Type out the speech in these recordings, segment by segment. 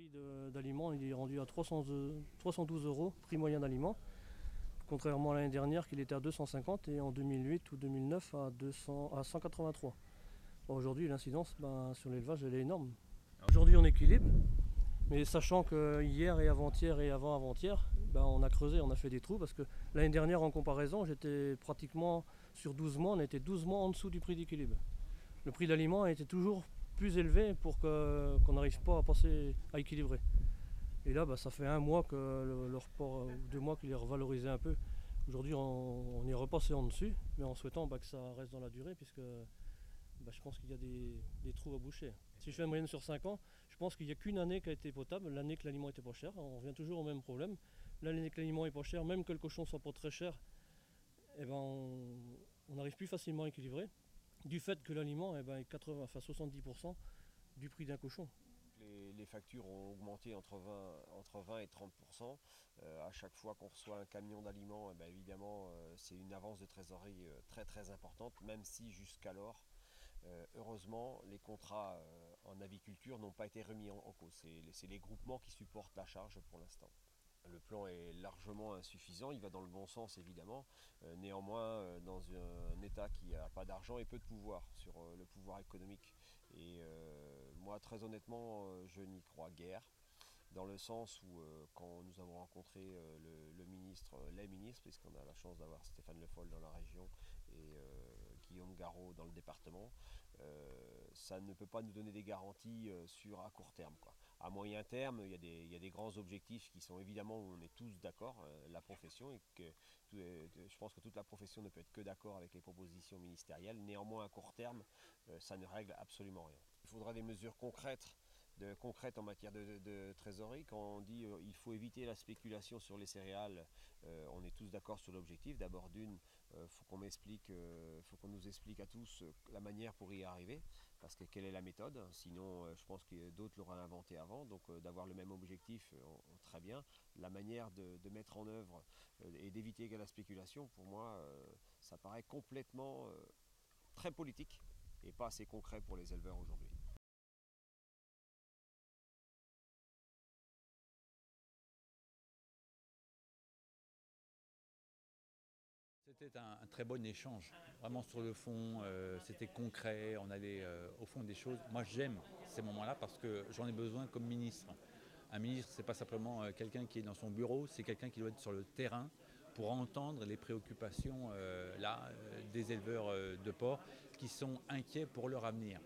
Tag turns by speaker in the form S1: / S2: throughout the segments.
S1: prix d'aliment il est rendu à 312 euros, prix moyen d'aliment, contrairement à l'année dernière qu'il était à 250 et en 2008 ou 2009 à 183. Aujourd'hui l'incidence sur l'élevage elle est énorme. Aujourd'hui on équilibre, mais sachant que hier et avant-hier et avant-avant-hier, on a creusé, on a fait des trous parce que l'année dernière en comparaison j'étais pratiquement sur 12 mois, on était 12 mois en dessous du prix d'équilibre. Le prix de l'aliment a été toujours plus élevé pour qu'on n'arrive pas à passer à équilibrer. Et là, ça fait un mois que le report, ou 2 mois qu'il est revalorisé un peu. Aujourd'hui, on est repassé en dessus, mais en souhaitant que ça reste dans la durée, puisque je pense qu'il y a des trous à boucher. Si je fais une moyenne sur 5 ans, je pense qu'il n'y a qu'une année qui a été potable, l'année que l'aliment était pas cher. On revient toujours au même problème. L'année que l'aliment est pas cher, même que le cochon soit pas très cher, on arrive plus facilement à équilibrer. Du fait que l'aliment est 70% du prix d'un cochon.
S2: Les factures ont augmenté entre 20 et 30%. À chaque fois qu'on reçoit un camion d'aliments, évidemment, c'est une avance de trésorerie très très importante, même si jusqu'alors, heureusement, les contrats en aviculture n'ont pas été remis en cause. C'est les groupements qui supportent la charge pour l'instant. Le plan est largement insuffisant, il va dans le bon sens évidemment, néanmoins dans un État qui n'a pas d'argent et peu de pouvoir sur le pouvoir économique. Et moi très honnêtement je n'y crois guère, dans le sens où quand nous avons rencontré les ministres, puisqu'on a la chance d'avoir Stéphane Le Foll dans la région et Guillaume Garot dans le département, ça ne peut pas nous donner des garanties à court terme, quoi. À moyen terme, il y a des grands objectifs qui sont évidemment où on est tous d'accord, la profession, et que je pense que toute la profession ne peut être que d'accord avec les propositions ministérielles. Néanmoins, à court terme, ça ne règle absolument rien. Il faudra des mesures concrètes en matière de trésorerie. Quand on dit il faut éviter la spéculation sur les céréales, on est tous d'accord sur l'objectif. D'abord faut qu'on nous explique à tous la manière pour y arriver, parce que quelle est la méthode, sinon je pense que d'autres l'auraient inventé avant, donc d'avoir le même objectif, très bien. La manière de mettre en œuvre et d'éviter la spéculation, pour moi, ça paraît complètement très politique et pas assez concret pour les éleveurs aujourd'hui.
S3: C'était un très bon échange, vraiment sur le fond, c'était concret, on allait au fond des choses. Moi j'aime ces moments-là parce que j'en ai besoin comme ministre. Un ministre, c'est pas simplement quelqu'un qui est dans son bureau, c'est quelqu'un qui doit être sur le terrain pour entendre les préoccupations des éleveurs de porc qui sont inquiets pour leur avenir.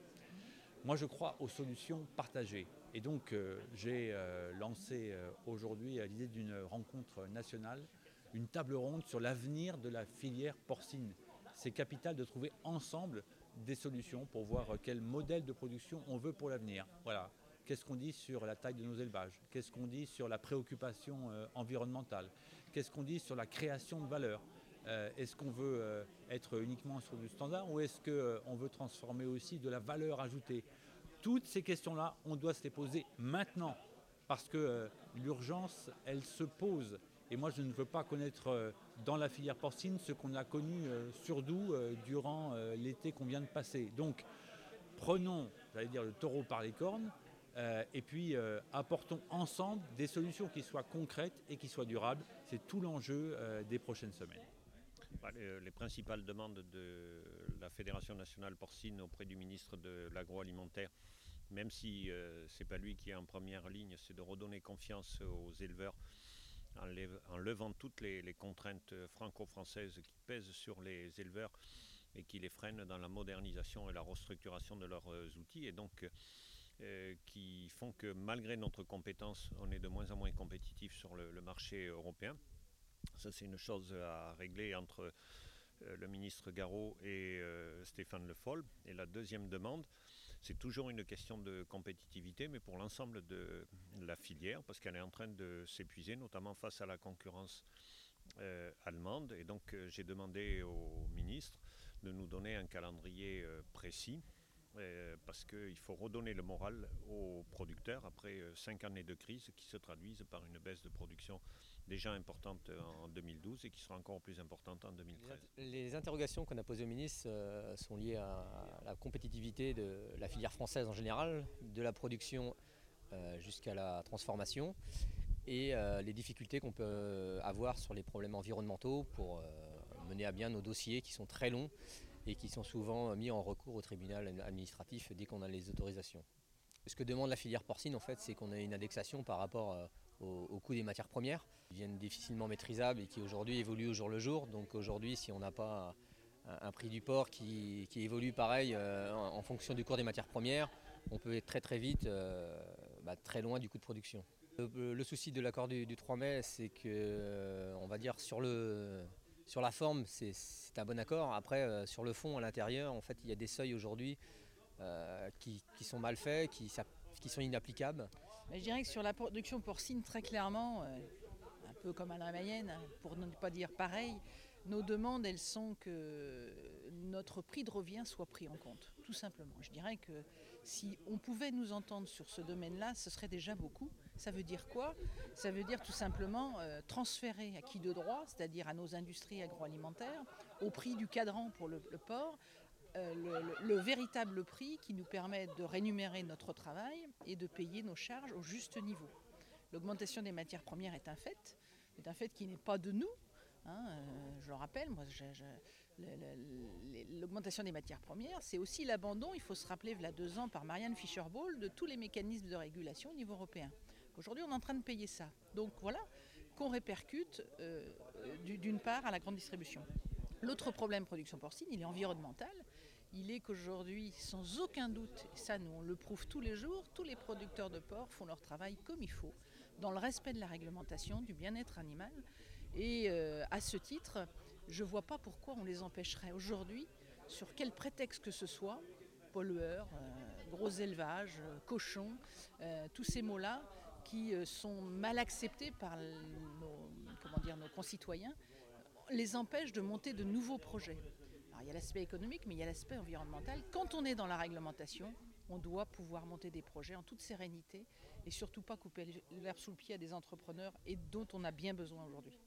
S3: Moi je crois aux solutions partagées et donc j'ai lancé aujourd'hui à l'idée d'une rencontre nationale une table ronde sur l'avenir de la filière porcine. C'est capital de trouver ensemble des solutions pour voir quel modèle de production on veut pour l'avenir. Voilà. Qu'est-ce qu'on dit sur la taille de nos élevages? Qu'est-ce qu'on dit sur la préoccupation environnementale? Qu'est-ce qu'on dit sur la création de valeur? Est-ce qu'on veut être uniquement sur du standard ou est-ce qu'on veut transformer aussi de la valeur ajoutée? Toutes ces questions-là, on doit se les poser maintenant parce que l'urgence, elle se pose. Et moi, je ne veux pas connaître dans la filière porcine ce qu'on a connu sur Doubs durant l'été qu'on vient de passer. Donc, prenons, j'allais dire, le taureau par les cornes et puis apportons ensemble des solutions qui soient concrètes et qui soient durables. C'est tout l'enjeu des prochaines semaines.
S4: Les principales demandes de la Fédération nationale porcine auprès du ministre de l'agroalimentaire, même si ce n'est pas lui qui est en première ligne, c'est de redonner confiance aux éleveurs en levant toutes les contraintes franco-françaises qui pèsent sur les éleveurs et qui les freinent dans la modernisation et la restructuration de leurs outils, et donc qui font que malgré notre compétence, on est de moins en moins compétitif sur le marché européen. Ça, c'est une chose à régler entre le ministre Garot et Stéphane Le Foll. Et la deuxième demande, c'est toujours une question de compétitivité, mais pour l'ensemble de la filière, parce qu'elle est en train de s'épuiser, notamment face à la concurrence allemande. Et donc, j'ai demandé au ministre de nous donner un calendrier précis, parce qu'il faut redonner le moral aux producteurs après 5 années de crise qui se traduisent par une baisse de production déjà importante en 2012 et qui sera encore plus importante en 2013.
S5: Les interrogations qu'on a posées au ministre sont liées à la compétitivité de la filière française en général, de la production jusqu'à la transformation et les difficultés qu'on peut avoir sur les problèmes environnementaux pour mener à bien nos dossiers qui sont très longs et qui sont souvent mis en recours au tribunal administratif dès qu'on a les autorisations. Ce que demande la filière porcine, en fait, c'est qu'on ait une indexation par rapport au coût des matières premières, qui deviennent difficilement maîtrisables et qui aujourd'hui évoluent au jour le jour. Donc aujourd'hui, si on n'a pas un prix du porc qui évolue pareil en fonction du cours des matières premières, on peut être très très vite très loin du coût de production. Le souci de l'accord du 3 mai, c'est que, on va dire, sur la forme, c'est un bon accord. Après, sur le fond, à l'intérieur, en fait, il y a des seuils aujourd'hui qui sont mal faits, qui sont inapplicables.
S6: Je dirais que sur la production porcine, très clairement, un peu comme à la Mayenne, pour ne pas dire pareil, nos demandes, elles sont que notre prix de revient soit pris en compte, tout simplement. Je dirais que si on pouvait nous entendre sur ce domaine-là, ce serait déjà beaucoup. Ça veut dire quoi ? Ça veut dire tout simplement transférer à qui de droit, c'est-à-dire à nos industries agroalimentaires, au prix du cadran pour le porc, le véritable prix qui nous permet de rémunérer notre travail et de payer nos charges au juste niveau. L'augmentation des matières premières est un fait qui n'est pas de nous. Je le rappelle, l'augmentation des matières premières, c'est aussi l'abandon, il faut se rappeler, il y a 2 ans, par Marianne Fischer-Boel, de tous les mécanismes de régulation au niveau européen. Aujourd'hui, on est en train de payer ça. Donc voilà, qu'on répercute d'une part à la grande distribution. L'autre problème production porcine, il est environnemental. Il est qu'aujourd'hui, sans aucun doute, et ça nous on le prouve tous les jours, tous les producteurs de porc font leur travail comme il faut, dans le respect de la réglementation, du bien-être animal. Et à ce titre, je ne vois pas pourquoi on les empêcherait aujourd'hui, sur quel prétexte que ce soit, pollueurs, gros élevage, cochons, tous ces mots-là qui sont mal acceptés par nos concitoyens, les empêchent de monter de nouveaux projets. Alors, il y a l'aspect économique, mais il y a l'aspect environnemental. Quand on est dans la réglementation, on doit pouvoir monter des projets en toute sérénité et surtout pas couper l'herbe sous le pied à des entrepreneurs et dont on a bien besoin aujourd'hui.